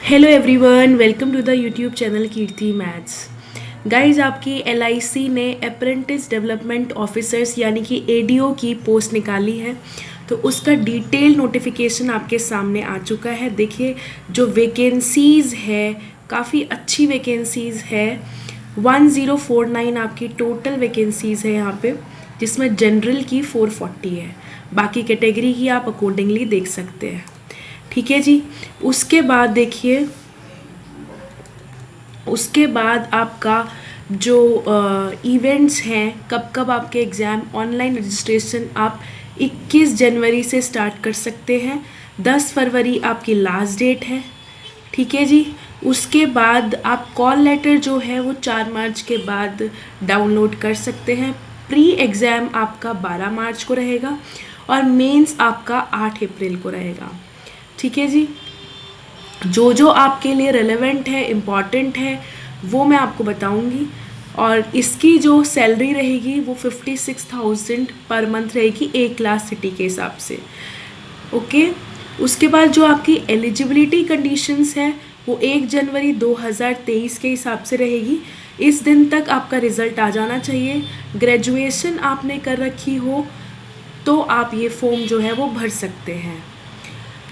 Hello everyone, welcome to the YouTube channel Kirti maths. Guys, आपकी LIC ने apprentice development officers यानी कि ADO की पोस्ट निकाली है। तो उसका डिटेल नोटिफिकेशन आपके सामने आ चुका है। देखिए, जो वैकेंसीज़ है काफ़ी अच्छी वैकेंसीज़ है। 1049 आपकी टोटल वैकेंसीज़ है यहाँ पे, जिसमें जनरल की 440 है। बाकी कैटेगरी की आप अकॉर्डिंगली देख सकते हैं। ठीक है जी। उसके बाद देखिए, उसके बाद आपका जो इवेंट्स हैं, कब कब आपके एग्ज़ाम, ऑनलाइन रजिस्ट्रेशन आप 21 जनवरी से स्टार्ट कर सकते हैं। 10 फरवरी आपकी लास्ट डेट है। ठीक है जी। उसके बाद आप कॉल लेटर जो है वो 4 मार्च के बाद डाउनलोड कर सकते हैं। प्री एग्ज़ाम आपका 12 मार्च को रहेगा और मेंस आपका 8 अप्रैल को रहेगा। ठीक है जी। जो जो आपके लिए रेलेवेंट है, इम्पॉर्टेंट है, वो मैं आपको बताऊंगी। और इसकी जो सैलरी रहेगी वो 56,000 पर मंथ रहेगी, एक क्लास सिटी के हिसाब से। ओके। उसके बाद जो आपकी एलिजिबिलिटी कंडीशंस है वो 1 जनवरी 2023 के हिसाब से रहेगी। इस दिन तक आपका रिजल्ट आ जाना चाहिए। ग्रेजुएशन आपने कर रखी हो तो आप ये फॉर्म जो है वो भर सकते हैं।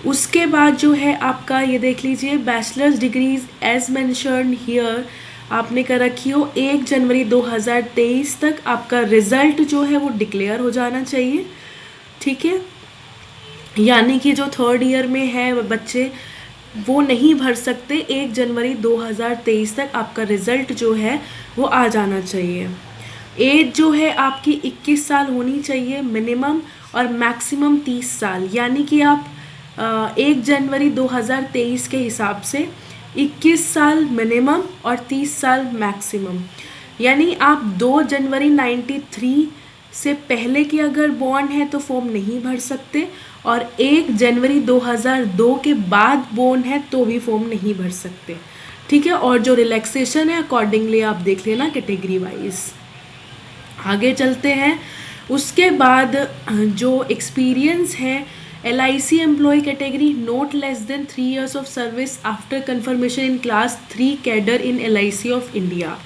उसके बाद जो है आपका ये देख लीजिए, bachelors degrees as mentioned here आपने कर रखी हो 1 जनवरी 2023 तक आपका रिजल्ट जो है वो डिक्लेयर हो जाना चाहिए। ठीक है। यानी कि जो थर्ड ईयर में है बच्चे, वो नहीं भर सकते। 1 जनवरी 2023 तक आपका रिजल्ट जो है वो आ जाना चाहिए। एज जो है आपकी 21 साल होनी चाहिए मिनिमम, और मैक्सिमम 30 साल। यानी कि आप 1 जनवरी 2023 के हिसाब से 21 साल मिनिमम और 30 साल मैक्सिमम। यानी आप 2 जनवरी 93 से पहले की अगर बॉर्न है तो फॉर्म नहीं भर सकते, और 1 जनवरी 2002 के बाद बॉर्न है तो भी फॉर्म नहीं भर सकते। ठीक है। और जो रिलैक्सेशन है अकॉर्डिंगली आप देख लेना कैटेगरी वाइज। आगे चलते हैं। उसके बाद जो एक्सपीरियंस है, L I C employ category, not less than 3 years of service after confirmation in class 3 cadre in L I C of India.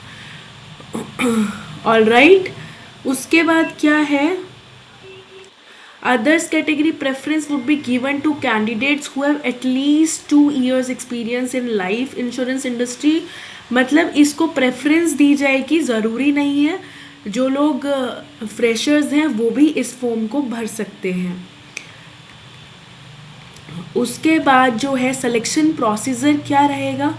All right. उसके बाद क्या है, others category preference would be given to candidates who have at least 2 years experience in life insurance industry। मतलब इसको preference दी जाएगी, ज़रूरी नहीं है। जो लोग फ्रेशर्स हैं वो भी इस फॉर्म को भर सकते हैं। उसके बाद जो है सिलेक्शन प्रोसीजर क्या रहेगा,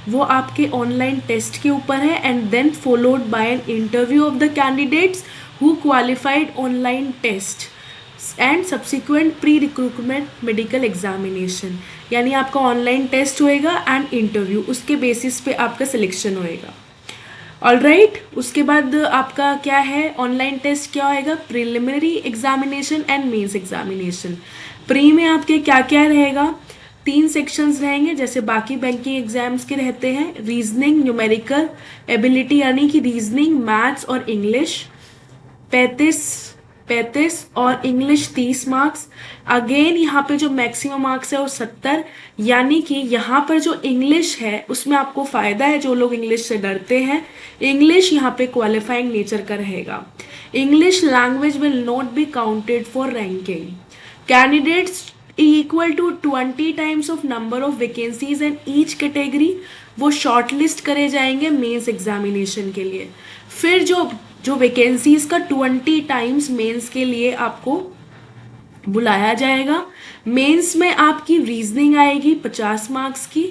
वो आपके ऑनलाइन टेस्ट के ऊपर है, and then followed by an interview of the candidates who qualified online test and subsequent pre recruitment medical examination. यानी आपका ऑनलाइन टेस्ट होएगा एंड इंटरव्यू, उसके बेसिस पे आपका सिलेक्शन होएगा। All right. उसके बाद आपका क्या है, ऑनलाइन टेस्ट क्या होएगा, preliminary examination and mains examination. Pre में आपके क्या क्या रहेगा, 3 सेक्शंस रहेंगे जैसे बाकी बैंकिंग एग्जाम्स के रहते हैं। रीजनिंग, न्यूमेरिकल एबिलिटी यानी कि रीजनिंग, मैथ्स और इंग्लिश 35 35 और इंग्लिश 30 मार्क्स। अगेन यहाँ पे जो मैक्सिमम मार्क्स है वो 70। यानी कि यहाँ पर जो इंग्लिश है उसमें आपको फ़ायदा है, जो लोग इंग्लिश से डरते हैं, इंग्लिश यहाँ पे क्वालिफाइंग नेचर का रहेगा। English language will not be counted for ranking. Candidates equal to 20 times of number of vacancies in each category, वो शॉर्टलिस्ट करे जाएंगे मेंस एग्जामिनेशन के लिए। फिर जो जो वैकेंसीज का 20 टाइम्स मेंस के लिए आपको बुलाया जाएगा। मेंस में आपकी रीजनिंग आएगी 50 मार्क्स की,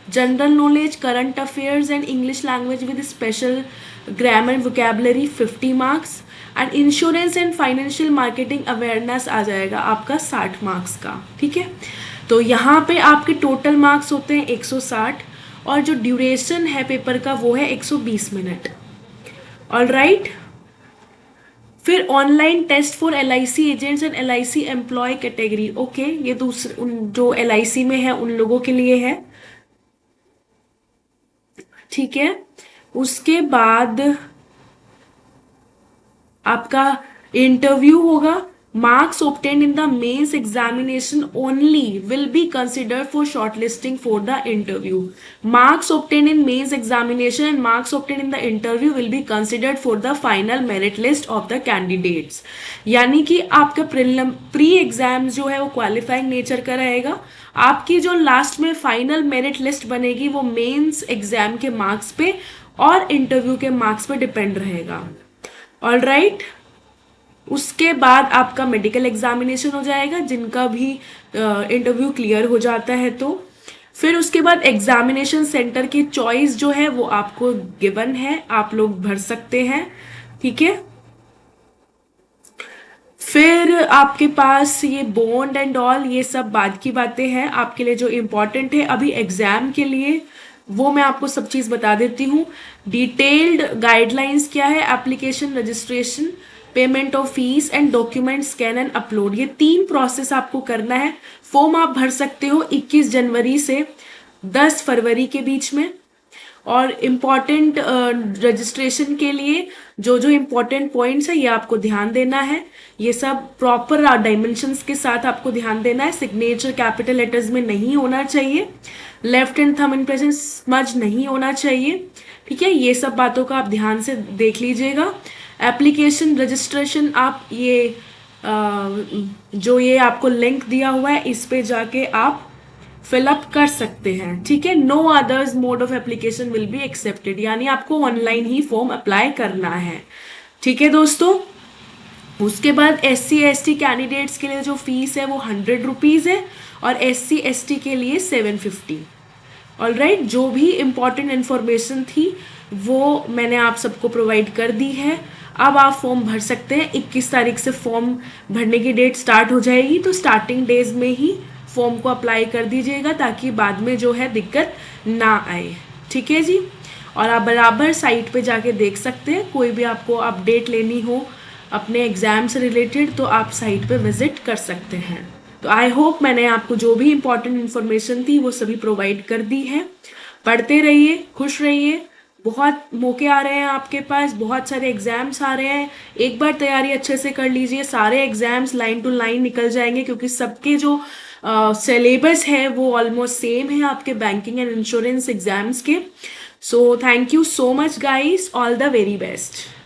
general knowledge, current affairs and English language with special grammar and vocabulary 50 marks, and insurance and financial marketing awareness आ जाएगा आपका 60 मार्क्स का। ठीक है। तो यहाँ पे आपके टोटल मार्क्स होते हैं 160, और जो ड्यूरेशन है पेपर का वो है 120 मिनट। All right. फिर online test for L I C agents and L I C employ category. Okay, ये दूसरे जो एल आई सी में है उन लोगों के लिए है। ठीक है। उसके बाद आपका इंटरव्यू होगा marks obtained in the mains examination only will be considered for shortlisting for the interview. Marks obtained in mains examination and marks obtained in the interview will be considered for the final merit list of the candidates. यानी कि आपका pre exam जो है वो qualifying nature का रहेगा, आपकी जो लास्ट में फाइनल मेरिट लिस्ट बनेगी वो मेंस एग्जाम के मार्क्स पे और इंटरव्यू के मार्क्स पे डिपेंड रहेगा. ऑल राइट, उसके बाद आपका मेडिकल एग्जामिनेशन हो जाएगा जिनका भी इंटरव्यू क्लियर हो जाता है. तो फिर उसके बाद एग्जामिनेशन सेंटर की चॉइस जो है वो आपको गिवन है, आप लोग भर सकते हैं. ठीक है, फिर आपके पास ये बॉन्ड एंड ऑल ये सब बाद की बातें हैं. आपके लिए जो इम्पोर्टेंट है अभी एग्जाम के लिए वो मैं आपको सब चीज़ बता देती हूँ. डिटेल्ड गाइडलाइंस क्या है, application, registration, payment of fees and document scan and upload, ये 3 प्रोसेस आपको करना है. फॉर्म आप भर सकते हो 21 जनवरी से 10 फरवरी के बीच में. और इम्पॉर्टेंट रजिस्ट्रेशन के लिए जो जो इम्पॉर्टेंट पॉइंट्स है ये आपको ध्यान देना है. ये सब प्रॉपर डायमेंशंस के साथ आपको ध्यान देना है. सिग्नेचर कैपिटल लेटर्स में नहीं होना चाहिए, left hand thumb impression smudge नहीं होना चाहिए. ठीक है, ये सब बातों का आप ध्यान से देख लीजिएगा. एप्लीकेशन रजिस्ट्रेशन आप ये जो ये आपको लिंक दिया हुआ है इस पे जाके आप फिलअप कर सकते हैं. ठीक है, no others mode of application will be accepted, यानी आपको ऑनलाइन ही फॉर्म अप्लाई करना है. ठीक है दोस्तों, उसके बाद SC/ST कैंडिडेट्स के लिए जो फीस है वो 100 रुपीज़ है और SC/ST के लिए 750. ऑल राइट, जो भी इम्पॉर्टेंट इन्फॉर्मेशन थी वो मैंने आप सबको प्रोवाइड कर दी है. अब आप फॉर्म भर सकते हैं. 21 तारीख से फॉर्म भरने की डेट स्टार्ट हो जाएगी, तो स्टार्टिंग डेज में ही फॉर्म को अप्लाई कर दीजिएगा ताकि बाद में जो है दिक्कत ना आए. ठीक है जी, और आप बराबर साइट पे जाके देख सकते हैं. कोई भी आपको अपडेट लेनी हो अपने एग्ज़ाम से रिलेटेड तो आप साइट पे विजिट कर सकते हैं. तो आई होप मैंने आपको जो भी इम्पोर्टेंट इन्फॉर्मेशन थी वो सभी प्रोवाइड कर दी है. पढ़ते रहिए, खुश रहिए, बहुत मौके आ रहे हैं आपके पास, बहुत सारे एग्जाम्स आ रहे हैं. एक बार तैयारी अच्छे से कर लीजिए, सारे एग्जाम्स लाइन टू लाइन निकल जाएंगे क्योंकि सबके जो सिलेबस है वो ऑलमोस्ट सेम है आपके बैंकिंग एंड इंश्योरेंस एग्जाम्स के. So thank you so much guys, all the very best.